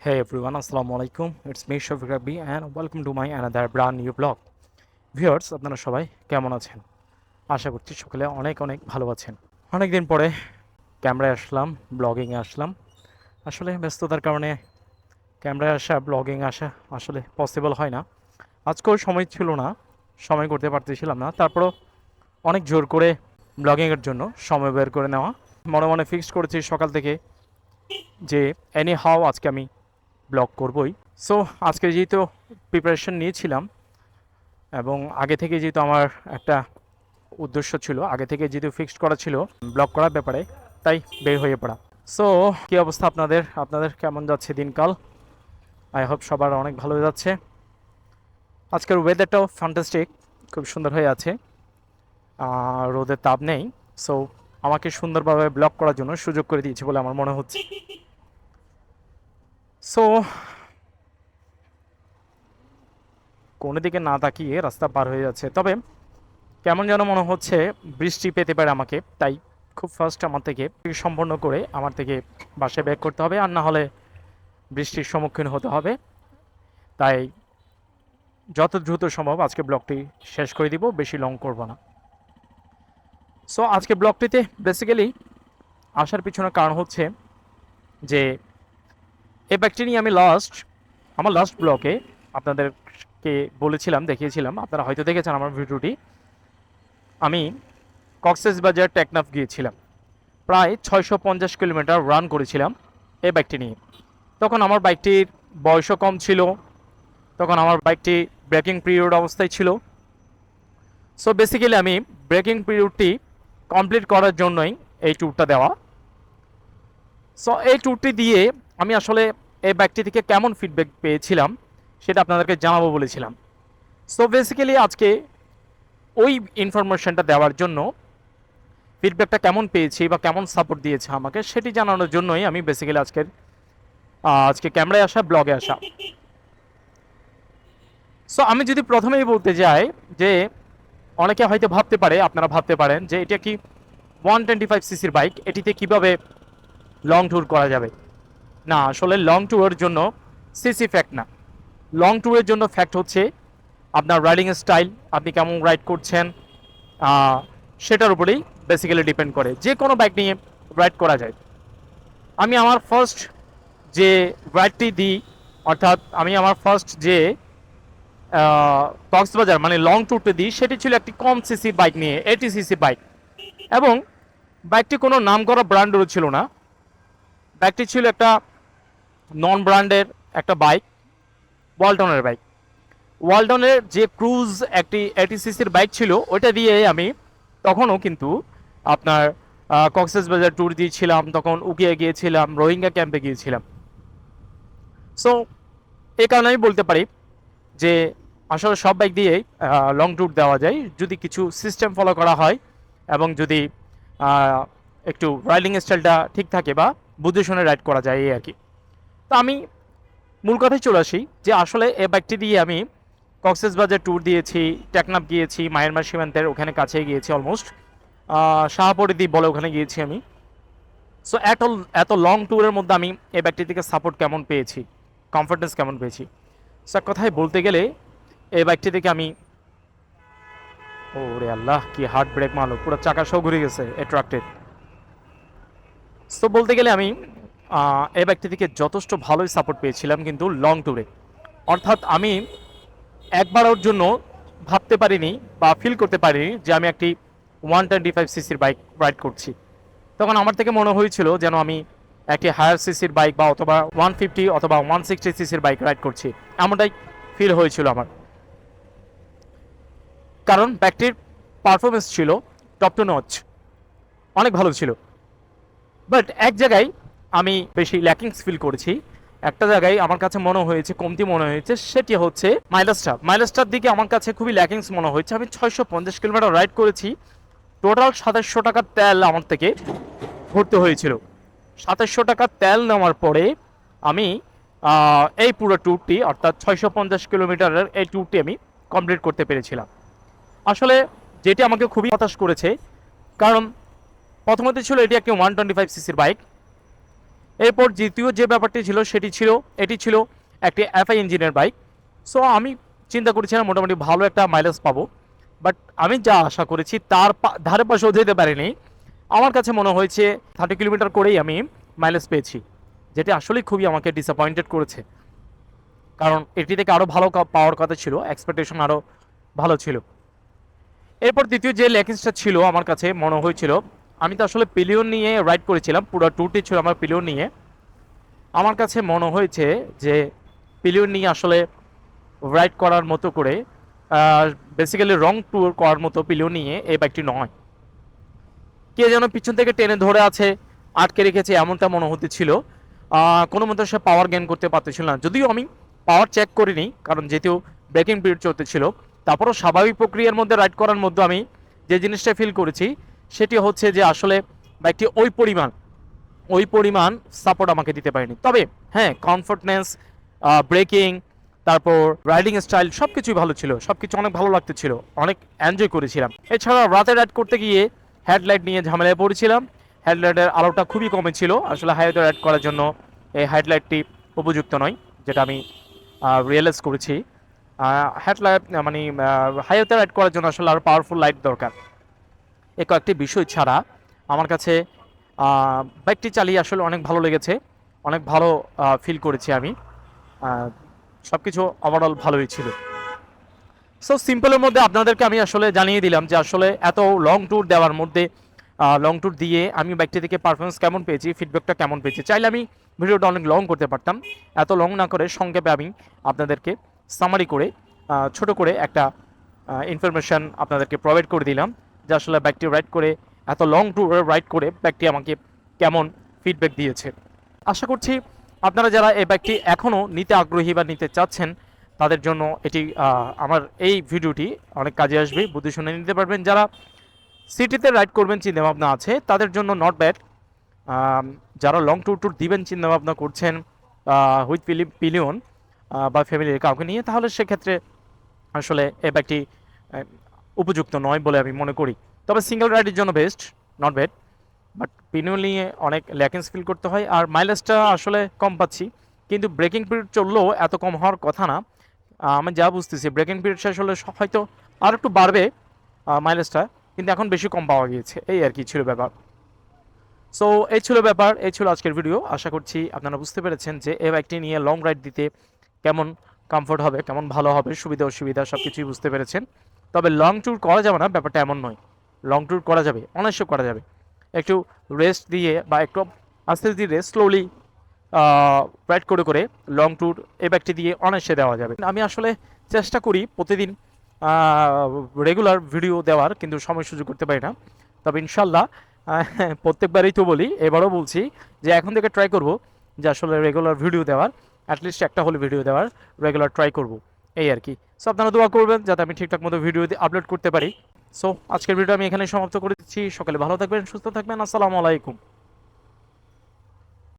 Hey everyone, Assalamu alaikum. It's me Shafiq Rabbi and welcome to my another brand new blog. Viewers, আপনারা সবাই কেমন আছেন? আশা করছি সকলে অনেক অনেক ভালো আছেন। অনেকদিন পরে ক্যামেরায় আসলাম, ব্লগিংয়ে আসলাম। আসলে ব্যস্ততার কারণে ক্যামেরায় আসা, ব্লগিংয়ে আসা আসলে পসিবল হয় না। আজকেও সময় ছিল না, সময় করতে পারতেছিলাম না। তারপরও অনেক জোর করে ব্লগিংয়ের জন্য সময় বের করে নেওয়া। মনে মনে ফিক্সড করেছি সকাল থেকে যে এনি হাউ আজকে আমি ব্লগ করবই। সো আজকে যেহেতু প্রিপারেশন নিয়েছিলাম এবং আগে থেকে যেহেতু আমার একটা উদ্দেশ্য ছিল, আগে থেকে যেহেতু ফিক্সড করা ছিল ব্লগ করার ব্যাপারে, তাই বের হয়ে পড়া। সো কী অবস্থা আপনাদের আপনাদের কেমন যাচ্ছে দিনকাল? আই হোপ সবার অনেক ভালো যাচ্ছে। আজকের ওয়েদারটাও ফ্যান্টাস্টিক, খুব সুন্দর হয়ে আছে, রোদের তাপ নেই। সো আমাকে সুন্দরভাবে ব্লগ করার জন্য সুযোগ করে দিয়েছে বলে আমার মনে হচ্ছে। সো কোনো দিকে না তাকিয়ে রাস্তা পার হয়ে যাচ্ছে, তবে কেমন যেন মনে হচ্ছে বৃষ্টি পেতে পারে আমাকে, তাই খুব ফাস্ট আমার থেকে সম্পন্ন করে আমার থেকে বাসায় ব্যাক করতে হবে, আর না হলে বৃষ্টির সম্মুখীন হতে হবে। তাই যত দ্রুত সম্ভব আজকে ব্লগটি শেষ করে দিব, বেশি লং করব না। সো আজকে ব্লগটিতে বেসিক্যালি আসার পিছনে কারণ হচ্ছে যে এই ব্যাগটি নিয়ে আমি আমার লাস্ট ব্লগে আপনাদেরকে বলেছিলাম, দেখিয়েছিলাম, আপনারা হয়তো দেখেছেন আমার ভিডিওটি। আমি কক্সবাজার টেকনাফ গিয়েছিলাম, প্রায় 650 কিলোমিটার রান করেছিলাম এই বাইকটি নিয়ে। তখন আমার বাইকটির বয়সও কম ছিল, তখন আমার বাইকটি ব্রেকিং পিরিয়ড অবস্থায় ছিল। সো বেসিক্যালি আমি ব্রেকিং পিরিয়ডটি কমপ্লিট করার জন্যই এই ট্যুরটা দেওয়া। সো এই ট্যুরটি দিয়ে আমি আসলে এই বাইকটি থেকে কেমন ফিডব্যাক পেয়েছিলাম সেটা আপনাদেরকে জানাবো বলেছিলাম। সো বেসিক্যালি আজকে ওই ইনফরমেশনটা দেওয়ার জন্য, ফিডব্যাকটা কেমন পেয়েছি বা কেমন সাপোর্ট দিয়েছে আমাকে সেটি জানানোর জন্যই আমি বেসিক্যালি আজকে ক্যামেরায় আসা, ব্লগে আসা। সো আমি যদি প্রথমেই বলতে যাই যে অনেকে হয়তো আপনারা ভাবতে পারেন যে এটা কি 125 সিসির বাইক, এটিতে কিভাবে লং ট্যুর করা যাবে। না, আসলে লং ট্যুরের জন্য সিসি ফ্যাক্ট না। লং ট্যুরের জন্য ফ্যাক্ট হচ্ছে আপনার রাইডিং স্টাইল, আপনি কেমন রাইড করছেন, সেটার উপরেই বেসিক্যালি ডিপেন্ড করে। যে কোনো বাইক নিয়ে রাইড করা যায়। আমি আমার ফার্স্ট যে রাইডটি দিই, অর্থাৎ আমি আমার ফার্স্ট যে কক্সবাজার মানে লং ট্যুরটি দিই, সেটি ছিল একটি কম সিসি বাইক নিয়ে, 80 সিসি বাইক। এবং বাইকটি কোনো নাম করা ব্র্যান্ডেরও ছিল না, বাইকটি ছিল একটা নন ব্র্যান্ডের একটা বাইক, ওয়ালটনের বাইক। ওয়ালটনের যে ক্রুজ একটি 80 সিসির বাইক ছিল, ওইটা দিয়ে আমি তখনও কিন্তু আপনার কক্সবাজার ট্যুর দিয়েছিলাম, তখন উকিয়া গিয়েছিলাম, রোহিঙ্গা ক্যাম্পে গিয়েছিলাম। সো এই কারণে আমি বলতে পারি যে আসলে সব বাইক দিয়েই লং ট্যুর দেওয়া যায়, যদি কিছু সিস্টেম ফলো করা হয় এবং যদি একটু রাইডিং স্টাইলটা ঠিক থাকে বা বুঝে শুনে রাইড করা যায়, এই আর কি। তো আমি মূল কথায় চলে আসি যে আসলে এই বাইকটি দিয়ে আমি কক্সবাজার ট্যুর দিয়েছি, টেকনাফ গিয়েছি, মায়ানমার সীমান্তের ওখানে কাছে গিয়েছি, অলমোস্ট শাহপরিদ্বীপ বলে ওখানে গিয়েছি আমি। সো এত লং ট্যুরের মধ্যে আমি এই বাইকটি থেকে সাপোর্ট কেমন পেয়েছি, কমফর্টেন্স কেমন পেয়েছি, সো কথায় বলতে গেলে এই বাইকটি থেকে আমি, ওরে আল্লাহ কি হার্ট ব্রেক মারলো, পুরো চাকা সহ ঘুরে গেছে এই ট্রাকটির। সো বলতে গেলে আমি এই বাইকটি থেকে যথেষ্ট ভালোই সাপোর্ট পেয়েছিলাম কিন্তু লং ট্যুরে। অর্থাৎ আমি একবার ওর জন্য ভাবতে পারিনি বা ফিল করতে পারিনি যে আমি একটি 125 সিসির বাইক রাইড করছি। তখন আমার থেকে মনে হয়েছিল যেন আমি একটি হায়ার সিসির বাইক বা অথবা 150 অথবা 160 সিসির বাইক রাইড করছি, এমনটাই ফিল হয়েছিল আমার। কারণ বাইকটির পারফরমেন্স ছিল টপ টু নচ, অনেক ভালো ছিল। বাট এক জায়গায় আমি বেশি ল্যাকিংস ফিল করেছি, একটা জায়গায় আমার কাছে মনে হয়েছে কমতি মনে হয়েছে, সেটি হচ্ছে মাইলেজটার দিকে আমার কাছে খুবই ল্যাকিংস মনে হয়েছে। আমি 650 কিলোমিটার রাইড করেছি, টোটাল 2700 টাকার তেল আমার থেকে ভরতে হয়েছিল। 2700 টাকার তেল নেওয়ার পরে আমি এই পুরো ট্যুরটি, অর্থাৎ 650 কিলোমিটারের এই ট্যুরটি আমি কমপ্লিট করতে পেরেছিলাম। আসলে যেটি আমাকে খুবই হতাশ করেছে, কারণ প্রথমত ছিল এটি একটি 125 সিসির বাইক, এরপর দ্বিতীয় যে ব্যাপারটি ছিল এটি ছিল একটি এফআই ইঞ্জিনের বাইক। সো আমি চিন্তা করেছিলাম মোটামুটি ভালো একটা মাইলেজ পাবো, বাট আমি যা আশা করেছি তার ধারে পাশেও যেতে পারিনি। আমার কাছে মনে হয়েছে 30 কিলোমিটার করেই আমি মাইলেজ পেয়েছি, যেটি আসলে খুবই আমাকে ডিসঅ্যাপয়েন্টেড করেছে, কারণ এটি থেকে আরও ভালো পাওয়ার কথা ছিল, এক্সপেকটেশন আরও ভালো ছিল। এরপর দ্বিতীয় যে ল্যাকিংসটা ছিল আমার কাছে মনে হয়েছিল, আমি তো আসলে পিলিয়ন নিয়ে রাইড করেছিলাম, পুরো ট্যুরটি ছিল আমার পিলিয়ন নিয়ে। আমার কাছে মনে হয়েছে যে পিলিয়ন নিয়ে আসলে রাইড করার মতো করে, বেসিক্যালি রং ট্যুর করার মতো পিলিয়ন নিয়ে এই বাইকটি নয়। কে যেন পিছন থেকে টেনে ধরে আছে, আটকে রেখেছে, এমনটা মনে হতেছিল। কোনো মতো সে পাওয়ার গেইন করতে পারতেছিল না, যদিও আমি পাওয়ার চেক করিনি, কারণ যেহেতু ব্রেকিং পিরিয়ড চলতেছিল। তারপরও স্বাভাবিক প্রক্রিয়ার মধ্যে রাইড করার মধ্যে আমি যে জিনিসটা ফিল করেছি সেটি হচ্ছে যে আসলে বাইকটি ওই পরিমাণ সাপোর্ট আমাকে দিতে পারেনি। তবে হ্যাঁ, কমফোর্টনেস, ব্রেকিং, তারপর রাইডিং স্টাইল সব কিছুই ভালো ছিল, সব কিছু অনেক ভালো লাগতেছিল, অনেক এনজয় করেছিলাম। এছাড়া রাতে রাইড করতে গিয়ে হেডলাইট নিয়ে ঝামেলায় পড়েছিলাম। হেডলাইটের আলোটা খুবই কমে ছিল, আসলে হাইওয়েতে রাইড করার জন্য এই হেডলাইটটি উপযুক্ত নয়, যেটা আমি রিয়েলাইজ করেছি। হেডলাইট মানে হাইওয়েতে রাইড করার জন্য আসলে আরও পাওয়ারফুল লাইট দরকার। এই কয়েকটি বিষয় ছাড়া আমার কাছে বাইকটি চালিয়ে আসলে অনেক ভালো লেগেছে, অনেক ভালো ফিল করেছি আমি। সব কিছু ওভারঅল ভালোই ছিল। সো সিম্পলের মধ্যে আপনাদেরকে আমি আসলে জানিয়ে দিলাম যে আসলে এত লং ট্যুর দেওয়ার মধ্যে, লং ট্যুর দিয়ে আমি বাইকটি থেকে পারফরমেন্স কেমন পেয়েছি, ফিডব্যাকটা কেমন পেয়েছি। চাইলে আমি ভিডিওটা অনেক লং করতে পারতাম, এত লং না করে সংক্ষেপে আমি আপনাদেরকে সামারি করে ছোট করে একটা ইনফরমেশান আপনাদেরকে প্রোভাইড করে দিলাম যে আসলে বাইকটি রাইড করে, এত লং ট্যুর রাইড করে বাইকটি আমাকে কেমন ফিডব্যাক দিয়েছে। আশা করছি আপনারা যারা এই বাইকটি এখনও নিতে আগ্রহী বা নিতে চাচ্ছেন তাদের জন্য এটি আমার এই ভিডিওটি অনেক কাজে আসবে, বুদ্ধি শুনে নিতে পারবেন। যারা সিটিতে রাইড করবেন চিন্তাভাবনা আছে তাদের জন্য নট ব্যাড। যারা লং ট্যুর দিবেন চিন্তাভাবনা করছেন উইথ পিলিয়ন বা ফ্যামিলির কাউকে নিয়ে, তাহলে সেক্ষেত্রে আসলে এই বাইকটি উপযুক্ত নয় বলে আমি মনে করি। তবে সিঙ্গেল রাইডের জন্য best, not bad. But pinion নিয়ে অনেক ল্যাকিংস ফিল করতে হয়, আর মাইলেজটা আসলে কম পাচ্ছি। কিন্তু ব্রেকিং পিরিয়ড চললেও এত কম হওয়ার কথা না। আমি যা বুঝতেছি ব্রেকিং পিরিয়ড শেষ হলে হয়তো আর একটু বাড়বে মাইলেজটা, কিন্তু এখন বেশি কম পাওয়া গিয়েছে, এই আর কি ছিল ব্যাপার। সো এই ছিল ব্যাপার, এই ছিল আজকের ভিডিও। আশা করছি আপনারা বুঝতে পেরেছেন যে এই বাইকটি নিয়ে লং রাইড দিতে কেমন কমফোর্ট হবে, কেমন ভালো হবে, সুবিধা অসুবিধা সব কিছুই বুঝতে পেরেছেন। তবে লং ট্যুর করা যাবে না, ব্যাপারটা এমন নয়। লং ট্যুর করা যাবে, অনায়াসে করা যাবে, একটু রেস্ট দিয়ে বা একটু আস্তে ধীরে স্লোলি রাইড করে করে লং ট্যুর এই বাইকটি দিয়ে অনায়াসে দেওয়া যাবে। আমি আসলে চেষ্টা করি প্রতিদিন রেগুলার ভিডিও দেওয়ার, কিন্তু সময় সুযোগ করতে পারি না। তবে ইনশাল্লাহ প্রত্যেকবারই তো বলি, এবারও বলছি যে এখন থেকে ট্রাই করব যে আসলে রেগুলার ভিডিও দেওয়ার, অ্যাটলিস্ট একটা হলে ভিডিও দেওয়ার রেগুলার ট্রাই করব, এই আর কি। সো আপনারা দোয়া করবেন যাতে আমি ঠিকঠাক মতো ভিডিও আপলোড করতে পারি। সো আজকের ভিডিও আমি এখানে সমাপ্ত করে দিচ্ছি। সকালে ভালো থাকবেন, সুস্থ থাকবেন। আসসালামু আলাইকুম।